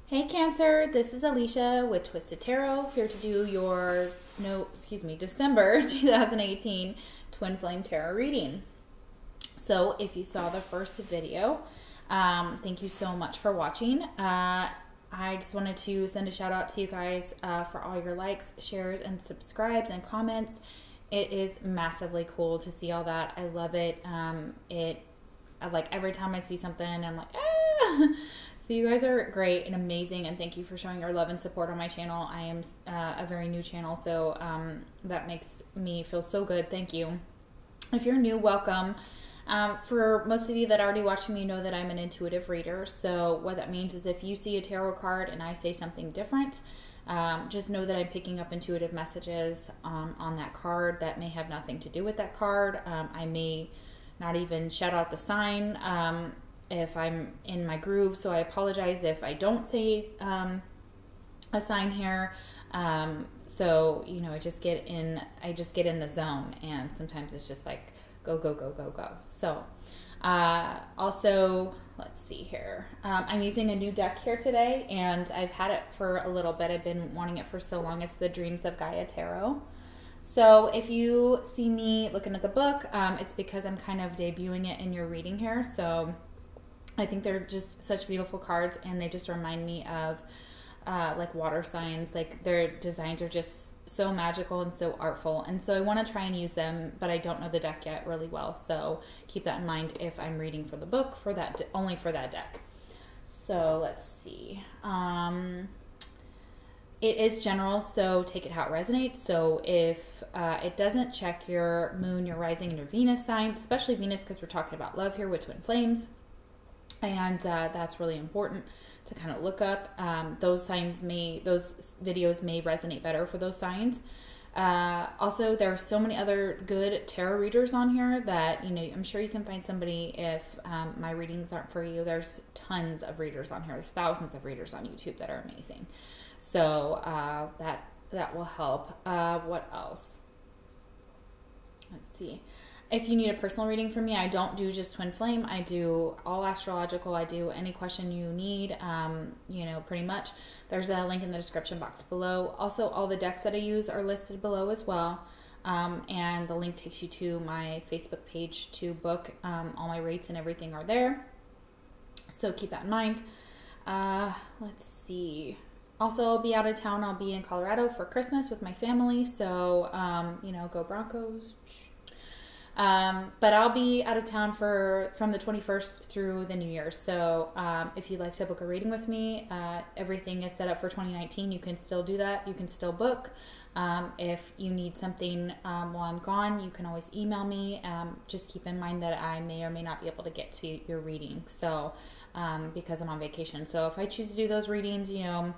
Hey Cancer, this is Alicia with Twisted Tarot, here to do your, December 2018 Twin Flame Tarot reading. So if you saw the first video, thank you so much for watching. I just wanted to send a shout out to you guys for all your likes, shares, and subscribes and comments. It is massively cool to see all that. I love it. Like every time I see something, I'm like, ah! So you guys are great and amazing, and thank you for showing your love and support on my channel. I am a very new channel, so that makes me feel so good. Thank you. If you're new, welcome. For most of you that already watch me, you know that I'm an intuitive reader. So what that means is if you see a tarot card and I say something different, just know that I'm picking up intuitive messages on that card that may have nothing to do with that card. I may not even shout out the sign if I'm in my groove, so I apologize if I don't say a sign here. So you know, I just get in the zone, and sometimes it's just like go go go go go. So also, let's see here. I'm using a new deck here today, and I've had it for a little bit. I've been wanting it for so long. It's the Dreams of Gaia Tarot. So if you see me looking at the book, it's because I'm kind of debuting it in your reading here. So I think they're just such beautiful cards, and they just remind me of like water signs. Like their designs are just so magical and so artful, and so I want to try and use them, but I don't know the deck yet really well. So keep that in mind if I'm reading for the book, for that only for that deck. So let's see. It is general, so take it how it resonates. So if it doesn't, check your moon, your rising, and your Venus signs, especially Venus, because we're talking about love here with twin flames. And that's really important to kind of look up. Those videos may resonate better for those signs. Also, there are so many other good tarot readers on here that, you know, I'm sure you can find somebody if my readings aren't for you. There's tons of readers on here. There's thousands of readers on YouTube that are amazing. So that will help. What else? Let's see. If you need a personal reading from me, I don't do just twin flame. I do all astrological. I do any question you need, you know, pretty much. There's a link in the description box below. Also, all the decks that I use are listed below as well. And the link takes you to my Facebook page to book. All my rates and everything are there. So keep that in mind. Let's see. Also, I'll be out of town. I'll be in Colorado for Christmas with my family. So, you know, go Broncos. But I'll be out of town from the 21st through the New Year. So if you'd like to book a reading with me, everything is set up for 2019. You can still do that. You can still book. If you need something while I'm gone, you can always email me. Just keep in mind that I may or may not be able to get to your reading. So because I'm on vacation. So if I choose to do those readings, you know,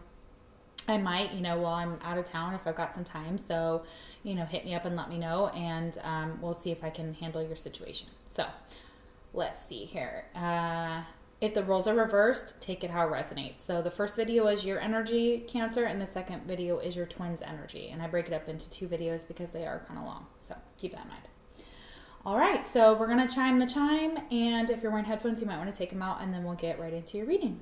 I might, you know, while I'm out of town if I've got some time. So, you know, hit me up and let me know, and we'll see if I can handle your situation. So, let's see here. If the roles are reversed, take it how it resonates. So, the first video is your energy, Cancer, and the second video is your twins' energy. And I break it up into two videos because they are kind of long. So, keep that in mind. All right, so we're going to chime the chime, and if you're wearing headphones, you might want to take them out, and then we'll get right into your reading.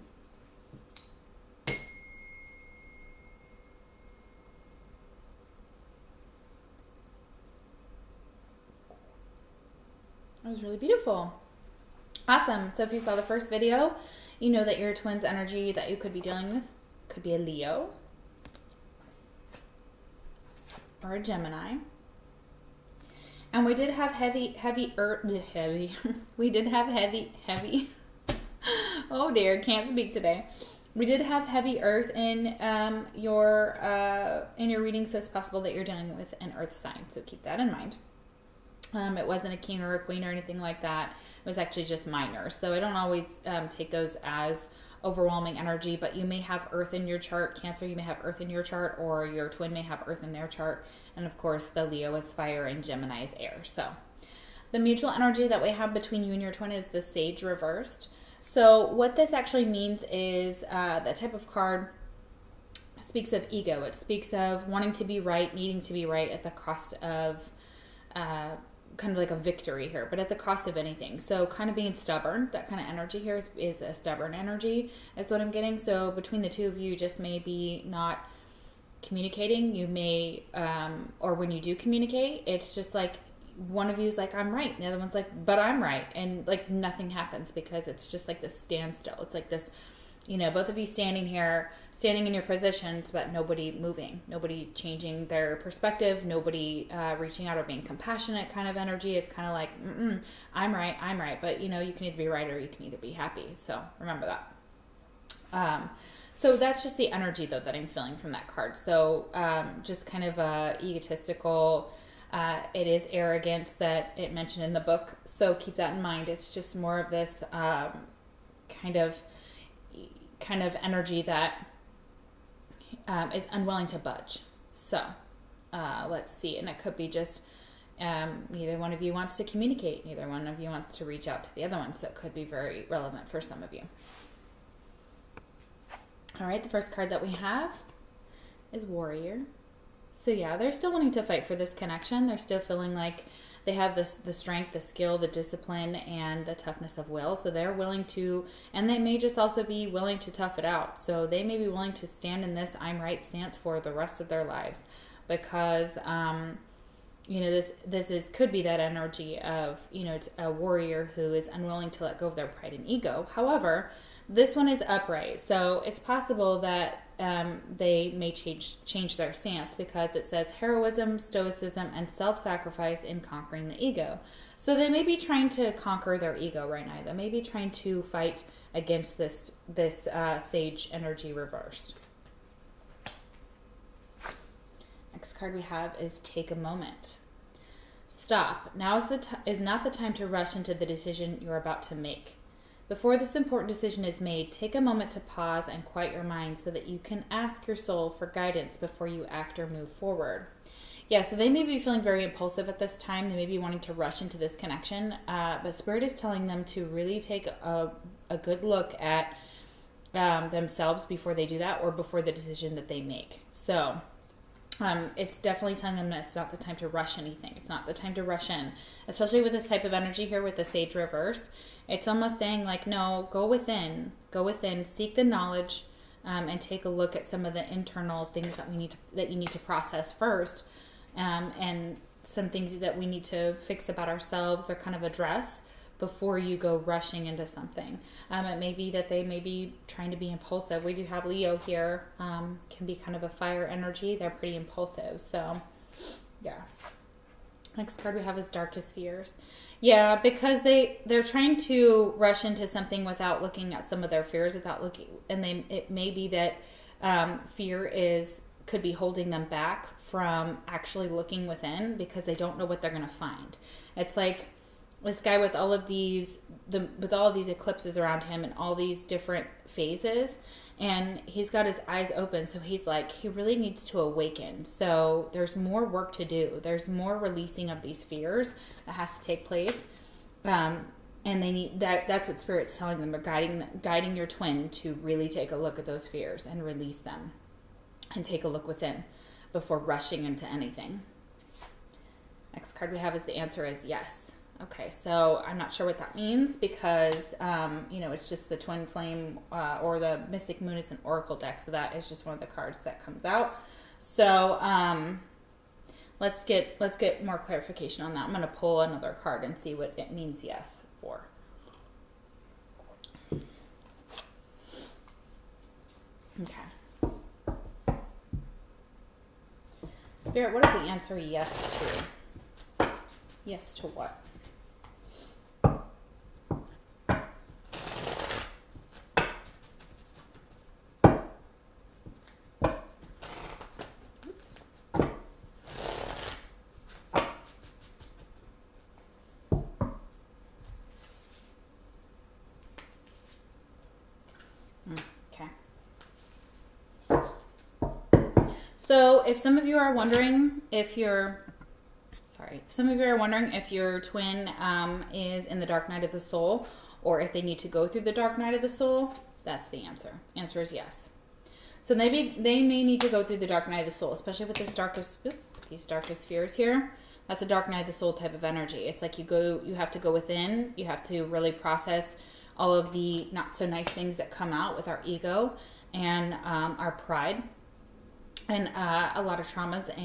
That was really beautiful. Awesome. So if you saw the first video, you know that your twins energy that you could be dealing with could be a Leo or a Gemini. And we did have heavy. We did have heavy. Oh dear, can't speak today. We did have heavy earth in your reading, so it's possible that you're dealing with an earth sign. So keep that in mind. It wasn't a king or a queen or anything like that. It was actually just minor. So I don't always take those as overwhelming energy, but you may have earth in your chart. Cancer, you may have earth in your chart, or your twin may have earth in their chart. And of course, the Leo is fire and Gemini is air. So the mutual energy that we have between you and your twin is the Sage reversed. So what this actually means is that type of card speaks of ego. It speaks of wanting to be right, needing to be right at the cost of kind of like a victory here, but at the cost of anything. So kind of being stubborn, that kind of energy here is a stubborn energy. That's what I'm getting. So between the two of you, just maybe not communicating. You may, or when you do communicate, it's just like one of you is like, I'm right. And the other one's like, but I'm right. And like nothing happens because it's just like this standstill. It's like this, you know, both of you standing here, standing in your positions, but nobody moving, nobody changing their perspective, nobody reaching out or being compassionate kind of energy. It's kind of like, I'm right. But, you know, you can either be right or you can either be happy. So remember that. So that's just the energy, though, that I'm feeling from that card. So just kind of egotistical. It is arrogance that it mentioned in the book. So keep that in mind. It's just more of this kind of energy that is unwilling to budge. So let's see. And it could be just neither one of you wants to communicate. Neither one of you wants to reach out to the other one. So it could be very relevant for some of you. All right. The first card that we have is Warrior. So yeah, they're still wanting to fight for this connection. They're still feeling like they have the strength, the skill, the discipline, and the toughness of will. So they're willing to, and they may just also be willing to tough it out. So they may be willing to stand in this I'm right stance for the rest of their lives, because you know, this could be that energy of, you know, a warrior who is unwilling to let go of their pride and ego. However, this one is upright, so it's possible that they may change their stance, because it says heroism, stoicism, and self-sacrifice in conquering the ego. So they may be trying to conquer their ego right now. They may be trying to fight against this sage energy reversed. Next card we have is Take a Moment. Stop. Now is not the time to rush into the decision you're about to make. Before this important decision is made, take a moment to pause and quiet your mind so that you can ask your soul for guidance before you act or move forward. Yeah, so they may be feeling very impulsive at this time. They may be wanting to rush into this connection, but Spirit is telling them to really take a good look at themselves before they do that, or before the decision that they make. So it's definitely telling them that it's not the time to rush anything. It's not the time to rush in, especially with this type of energy here with the Sage reversed. It's almost saying like, no, go within, seek the knowledge, and take a look at some of the internal things that you need to process first, and some things that we need to fix about ourselves or kind of address before you go rushing into something. It may be that they may be trying to be impulsive. We do have Leo here, can be kind of a fire energy. They're pretty impulsive. So yeah. Next card we have is Darkest Fears. Yeah, because they're trying to rush into something without looking at some of their fears, it may be that fear could be holding them back from actually looking within, because they don't know what they're going to find. It's like this guy with all of these eclipses around him and all these different phases, and he's got his eyes open, so he's like, he really needs to awaken. So there's more work to do. There's more releasing of these fears that has to take place, and they need that's what Spirit's telling them. They're guiding your twin to really take a look at those fears and release them, and take a look within before rushing into anything. Next card we have is the answer is yes. Okay, so I'm not sure what that means, because, you know, it's just the Twin Flame, or the Mystic Moon is an Oracle deck, so that is just one of the cards that comes out. So let's get more clarification on that. I'm going to pull another card and see what it means yes for. Okay. Spirit, what is the answer yes to? Yes to what? So if some of you are wondering if your twin is in the dark night of the soul, or if they need to go through the dark night of the soul, that's the answer. Answer is yes. So maybe they may need to go through the dark night of the soul, especially with these darkest fears here. That's a dark night of the soul type of energy. It's like you have to go within, you have to really process all of the not so nice things that come out with our ego and our pride, and a lot of traumas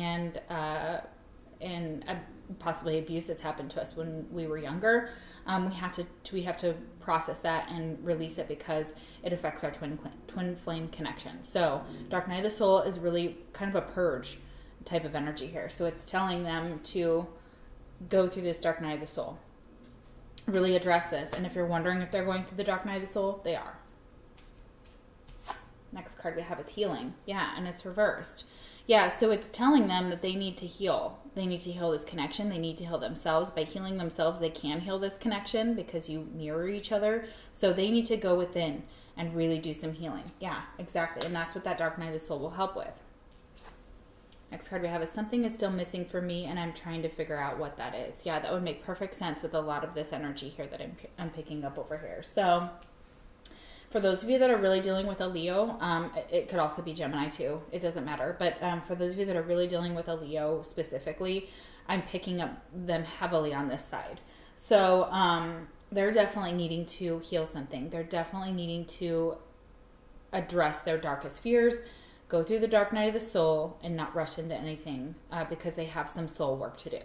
and possibly abuse that's happened to us when we were younger. We have to process that and release it because it affects our twin flame connection. So dark night of the soul is really kind of a purge type of energy here. So it's telling them to go through this dark night of the soul, really address this. And if you're wondering if they're going through the dark night of the soul, they are. Next card we have is healing. Yeah, and it's reversed. Yeah, so it's telling them that they need to heal. They need to heal this connection. They need to heal themselves. By healing themselves, they can heal this connection because you mirror each other. So they need to go within and really do some healing. Yeah, exactly. And that's what that dark night of the soul will help with. Next card we have is something is still missing for me and I'm trying to figure out what that is. Yeah, that would make perfect sense with a lot of this energy here that I'm picking up over here. So for those of you that are really dealing with a Leo, it could also be Gemini too. It doesn't matter. But for those of you that are really dealing with a Leo specifically, I'm picking up them heavily on this side. So they're definitely needing to heal something. They're definitely needing to address their darkest fears, go through the dark night of the soul, and not rush into anything because they have some soul work to do.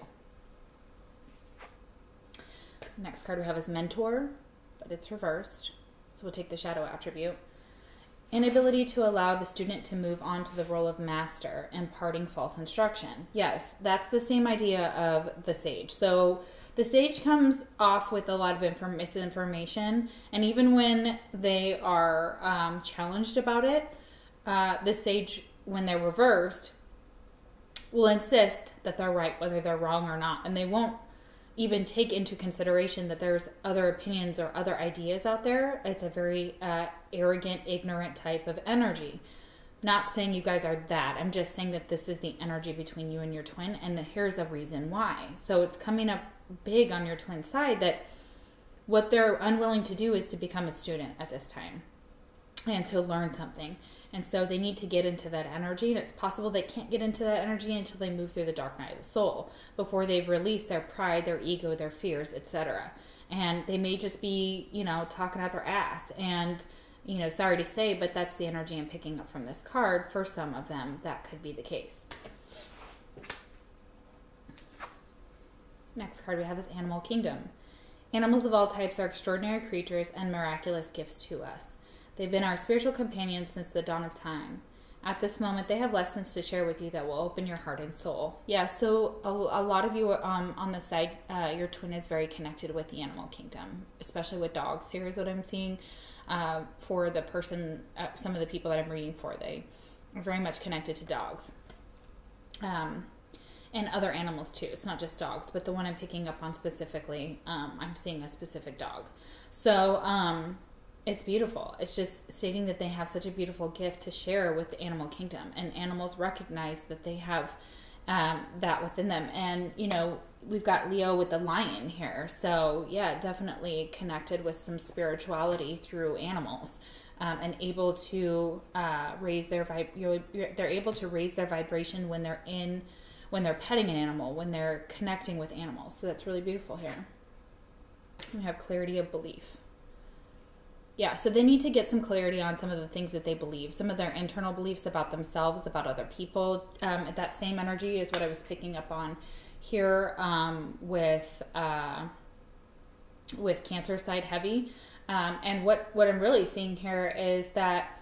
Next card we have is mentor, but it's reversed. So we'll take the shadow attribute. Inability to allow the student to move on to the role of master, imparting false instruction. Yes, that's the same idea of the sage. So the sage comes off with a lot of misinformation, and even when they are challenged about it, the sage, when they're reversed, will insist that they're right, whether they're wrong or not, and they won't even take into consideration that there's other opinions or other ideas out there. It's a very arrogant, ignorant type of energy. Not saying you guys are that. I'm just saying that this is the energy between you and your twin, and here's a reason why. So it's coming up big on your twin side that what they're unwilling to do is to become a student at this time and to learn something. And so they need to get into that energy, and it's possible they can't get into that energy until they move through the dark night of the soul, before they've released their pride, their ego, their fears, etc. And they may just be, talking out their ass. And, sorry to say, but that's the energy I'm picking up from this card. For some of them, that could be the case. Next card we have is Animal Kingdom. Animals of all types are extraordinary creatures and miraculous gifts to us. They've been our spiritual companions since the dawn of time. At this moment, they have lessons to share with you that will open your heart and soul. Yeah, so a lot of you on the side, your twin is very connected with the animal kingdom, especially with dogs. Here's what I'm seeing for the person, some of the people that I'm reading for. They are very much connected to dogs. And other animals too. It's not just dogs, but the one I'm picking up on specifically, I'm seeing a specific dog. So, it's beautiful. It's just stating that they have such a beautiful gift to share with the animal kingdom, and animals recognize that they have that within them. And we've got Leo with the lion here, so yeah, definitely connected with some spirituality through animals, and able to raise their they're able to raise their vibration when they're petting an animal, when they're connecting with animals. So that's really beautiful here. We have clarity of belief. Yeah, so they need to get some clarity on some of the things that they believe, some of their internal beliefs about themselves, about other people. That same energy is what I was picking up on here with Cancer side heavy. And what I'm really seeing here is that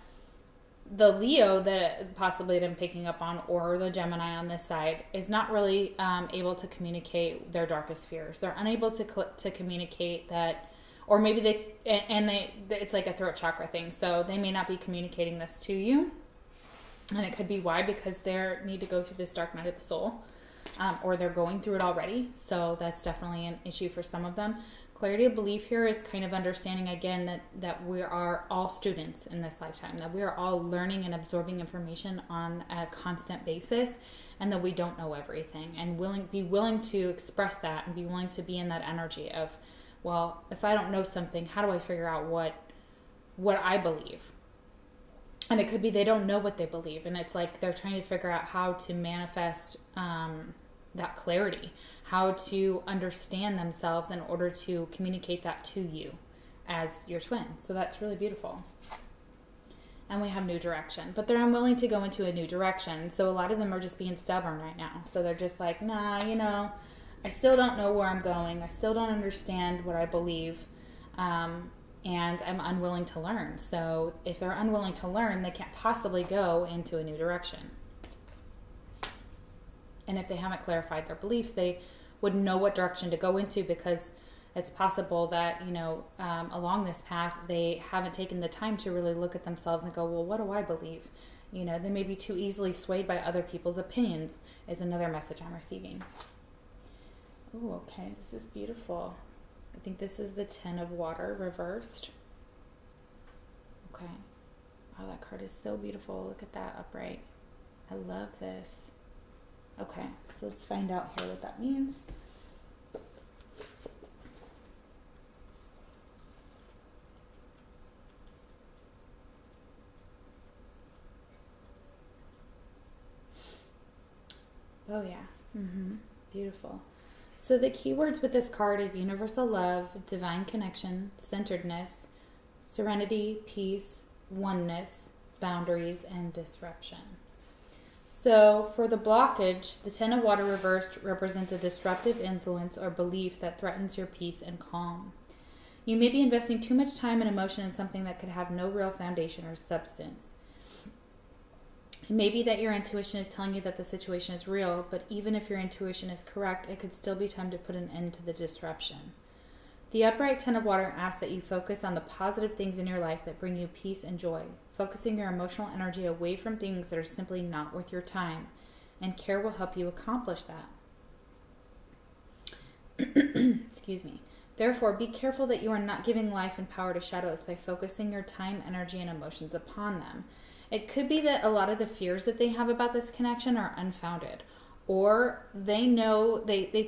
the Leo that possibly I'm picking up on, or the Gemini on this side, is not really able to communicate their darkest fears. They're unable to communicate that. Or maybe it's like a throat chakra thing. So they may not be communicating this to you. And it could be why, because they need to go through this dark night of the soul. Or they're going through it already. So that's definitely an issue for some of them. Clarity of belief here is kind of understanding again that we are all students in this lifetime. That we are all learning and absorbing information on a constant basis. And that we don't know everything. And be willing to express that, and be willing to be in that energy of, well, if I don't know something, how do I figure out what I believe? And it could be they don't know what they believe, and it's like they're trying to figure out how to manifest that clarity, how to understand themselves in order to communicate that to you as your twin. So that's really beautiful. And we have new direction, but they're unwilling to go into a new direction. So a lot of them are just being stubborn right now. So they're just like, nah, you know, I still don't know where I'm going. I still don't understand what I believe. And I'm unwilling to learn. So if they're unwilling to learn, they can't possibly go into a new direction. And if they haven't clarified their beliefs, they wouldn't know what direction to go into, because it's possible that, you know, along this path, they haven't taken the time to really look at themselves and go, well, what do I believe? You know, they may be too easily swayed by other people's opinions, is another message I'm receiving. Oh, okay. This is beautiful. I think this is the 10 of water reversed. Okay. Wow, that card is so beautiful. Look at that upright. I love this. Okay, so let's find out here what that means. Oh yeah. Beautiful. So the keywords with this card is universal love, divine connection, centeredness, serenity, peace, oneness, boundaries, and disruption. So for the blockage, the 10 of water reversed represents a disruptive influence or belief that threatens your peace and calm. You may be investing too much time and emotion in something that could have no real foundation or substance. It may be that your intuition is telling you that the situation is real, but even if your intuition is correct, it could still be time to put an end to the disruption. The upright 10 of water asks that you focus on the positive things in your life that bring you peace and joy, focusing your emotional energy away from things that are simply not worth your time, and care will help you accomplish that. Excuse me. Therefore, be careful that you are not giving life and power to shadows by focusing your time, energy, and emotions upon them. It could be that a lot of the fears that they have about this connection are unfounded, or they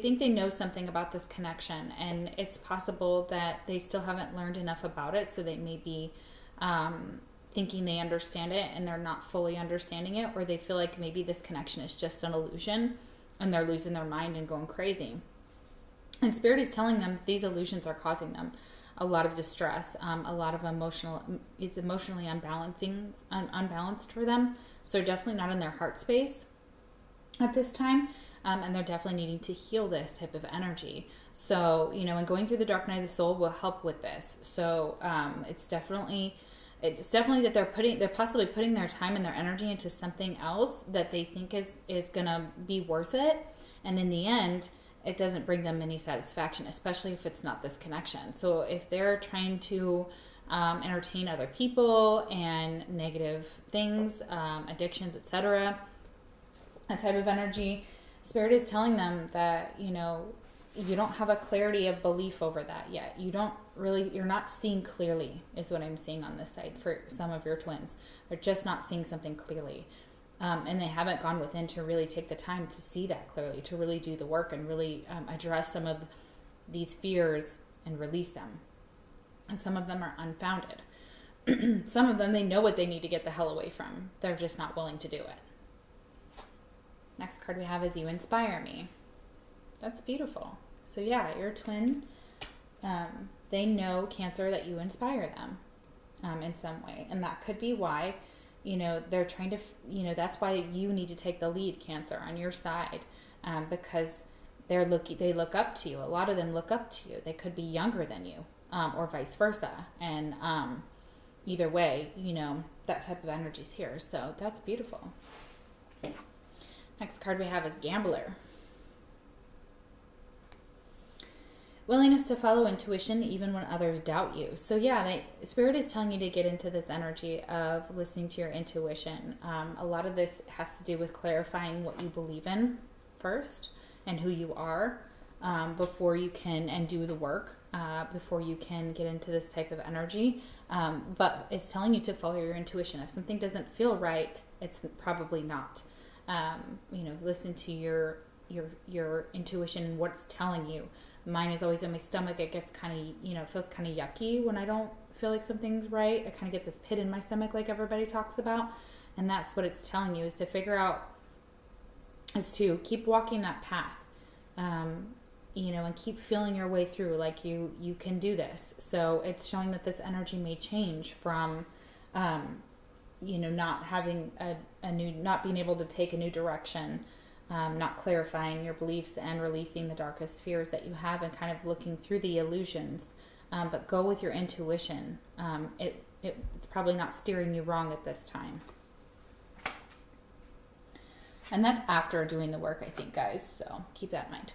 think they know something about this connection, and it's possible that they still haven't learned enough about it, so they may be thinking they understand it and they're not fully understanding it, or they feel like maybe this connection is just an illusion and they're losing their mind and going crazy. And Spirit is telling them these illusions are causing them a lot of distress, a lot of it's emotionally unbalanced for them. So they're definitely not in their heart space at this time. And they're definitely needing to heal this type of energy. So, you know, and going through the dark night of the soul will help with this. So it's definitely that they're possibly putting their time and their energy into something else that they think is gonna be worth it. And in the end, it doesn't bring them any satisfaction, especially if it's not this connection. So if they're trying to entertain other people and negative things, addictions, etc., that type of energy, Spirit is telling them that, you know, you don't have a clarity of belief over that yet. You're not seeing clearly, is what I'm seeing on this side for some of your twins. They're just not seeing something clearly. And they haven't gone within to really take the time to see that clearly, to really do the work and really address some of these fears and release them. And some of them are unfounded. Some of them, they know what they need to get the hell away from. They're just not willing to do it. Next card we have is You Inspire Me. That's beautiful. So yeah, your twin, they know, Cancer, that you inspire them in some way. And that could be why, you know, they're trying to, you know, that's why you need to take the lead, Cancer, on your side, because they look up to you. A lot of them look up to you. They could be younger than you, or vice versa. And either way, you know, that type of energy is here. So that's beautiful. Next card we have is Gambler. Willingness to follow intuition even when others doubt you. So yeah, Spirit is telling you to get into this energy of listening to your intuition. A lot of this has to do with clarifying what you believe in first and who you are before you can do the work, before you can get into this type of energy. But it's telling you to follow your intuition. If something doesn't feel right, it's probably not. You know, listen to your intuition and what it's telling you. Mine is always in my stomach. It gets kind of, you know, feels kind of yucky when I don't feel like something's right. I kind of get this pit in my stomach like everybody talks about. And that's what it's telling you, is to figure out is to keep walking that path, you know, and keep feeling your way through. Like you can do this. So it's showing that this energy may change from, you know, not having not being able to take a new direction, not clarifying your beliefs and releasing the darkest fears that you have and kind of looking through the illusions. But go with your intuition. It's probably not steering you wrong at this time. And that's after doing the work, I think, guys. So keep that in mind.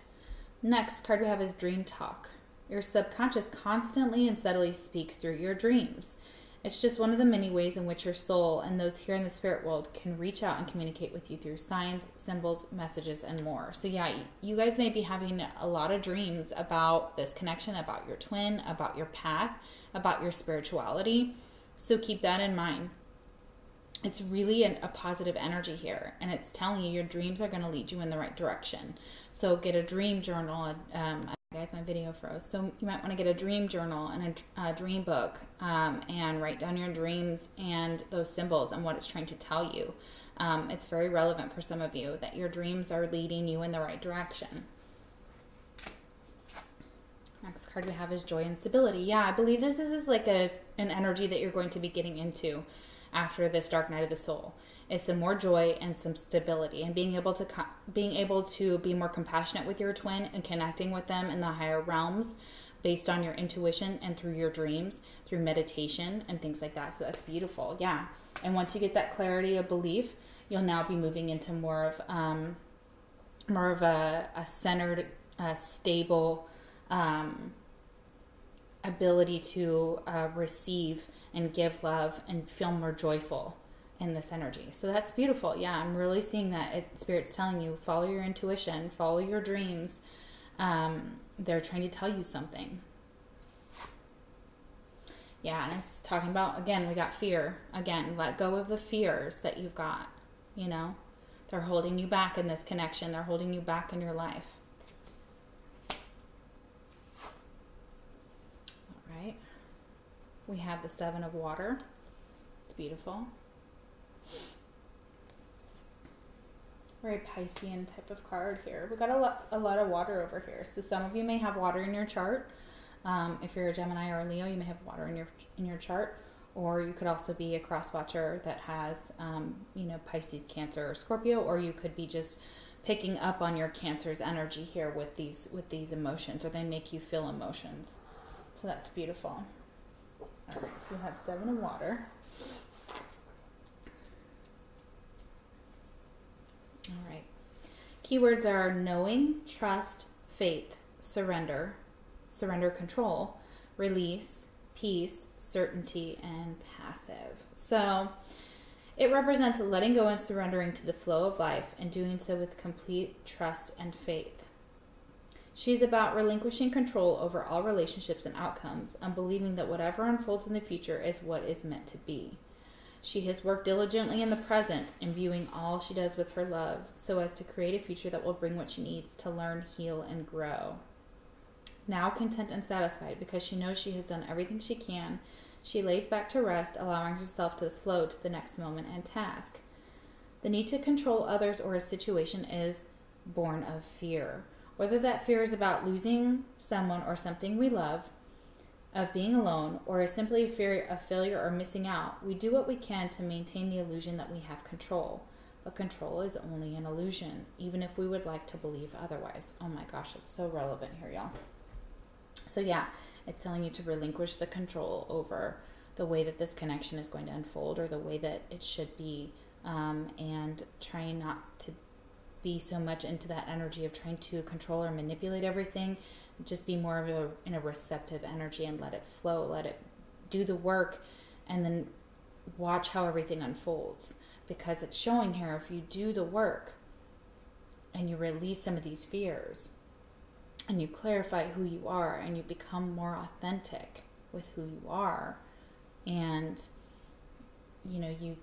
Next card we have is Dream Talk. Your subconscious constantly and subtly speaks through your dreams. It's just one of the many ways in which your soul and those here in the spirit world can reach out and communicate with you through signs, symbols, messages, and more. So yeah, you guys may be having a lot of dreams about this connection, about your twin, about your path, about your spirituality. So keep that in mind. It's really a positive energy here, and it's telling you your dreams are going to lead you in the right direction. So get a dream journal. Guys, my video froze. So you might want to get a dream journal and a dream book, and write down your dreams and those symbols and what it's trying to tell you. It's very relevant for some of you that your dreams are leading you in the right direction. Next card we have is Joy and Stability. Yeah, I believe this is like an energy that you're going to be getting into after this dark night of the soul. Is some more joy and some stability, and being able to be more compassionate with your twin and connecting with them in the higher realms based on your intuition and through your dreams, through meditation and things like that. So that's beautiful. Yeah. And once you get that clarity of belief, you'll now be moving into more of a centered, stable ability to receive and give love and feel more joyful in this energy. So that's beautiful. Yeah, I'm really seeing that Spirit's telling you, follow your intuition, follow your dreams. They're trying to tell you something. Yeah, and it's talking about, again, we got fear. Again, let go of the fears that you've got, you know. They're holding you back in this connection. They're holding you back in your life. All right. We have the Seven of Water. It's beautiful. Very Piscean type of card here. We got a lot of water over here. So some of you may have water in your chart. If you're a Gemini or a Leo, you may have water in your chart. Or you could also be a cross watcher that has, Pisces, Cancer, or Scorpio. Or you could be just picking up on your Cancer's energy here with these emotions, or they make you feel emotions. So that's beautiful. All right, so we have Seven of Water. All right. Keywords are knowing, trust, faith, surrender, control, release, peace, certainty, and passive. So it represents letting go and surrendering to the flow of life and doing so with complete trust and faith. She's about relinquishing control over all relationships and outcomes and believing that whatever unfolds in the future is what is meant to be. She has worked diligently in the present, imbuing all she does with her love, so as to create a future that will bring what she needs to learn, heal, and grow. Now content and satisfied, because she knows she has done everything she can, she lays back to rest, allowing herself to flow to the next moment and task. The need to control others or a situation is born of fear. Whether that fear is about losing someone or something we love, of being alone, or is simply a fear of failure or missing out, we do what we can to maintain the illusion that we have control. But control is only an illusion, even if we would like to believe otherwise. Oh my gosh, it's so relevant here, y'all. So yeah, it's telling you to relinquish the control over the way that this connection is going to unfold, or the way that it should be, and trying not to be so much into that energy of trying to control or manipulate everything. Just be more of in a receptive energy and let it flow, let it do the work, and then watch how everything unfolds. Because it's showing here, if you do the work and you release some of these fears and you clarify who you are and you become more authentic with who you are, and you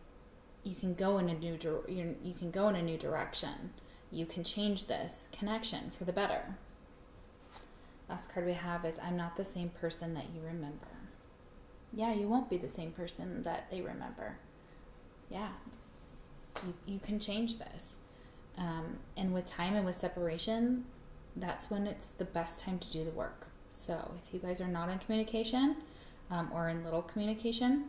can go in a new direction. You can change this connection for the better. Last card we have is I'm not the same person that you remember. Yeah, you won't be the same person that they remember. Yeah, you can change this. And with time and with separation, that's when it's the best time to do the work. So if you guys are not in communication, or in little communication,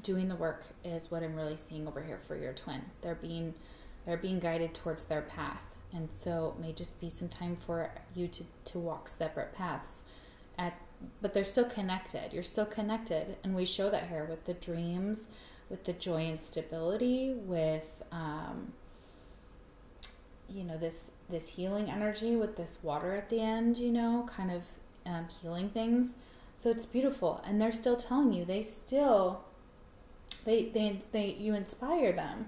doing the work is what I'm really seeing over here for your twin. They're being guided towards their path. And so it may just be some time for you to walk separate paths, but they're still connected. You're still connected. And we show that here with the dreams, with the joy and stability, with, this healing energy with this water at the end, kind of healing things. So it's beautiful. And they're still telling you, you inspire them,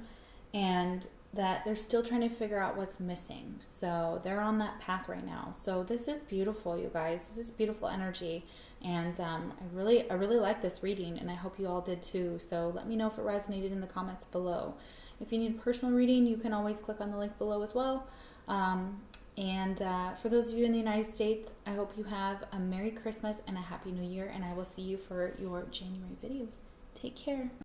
and that they're still trying to figure out what's missing. So they're on that path right now. So this is beautiful, you guys. This is beautiful energy. And I really like this reading, and I hope you all did too. So let me know if it resonated in the comments below. If you need a personal reading, you can always click on the link below as well. And for those of you in the United States, I hope you have a Merry Christmas and a Happy New Year, and I will see you for your January videos. Take care.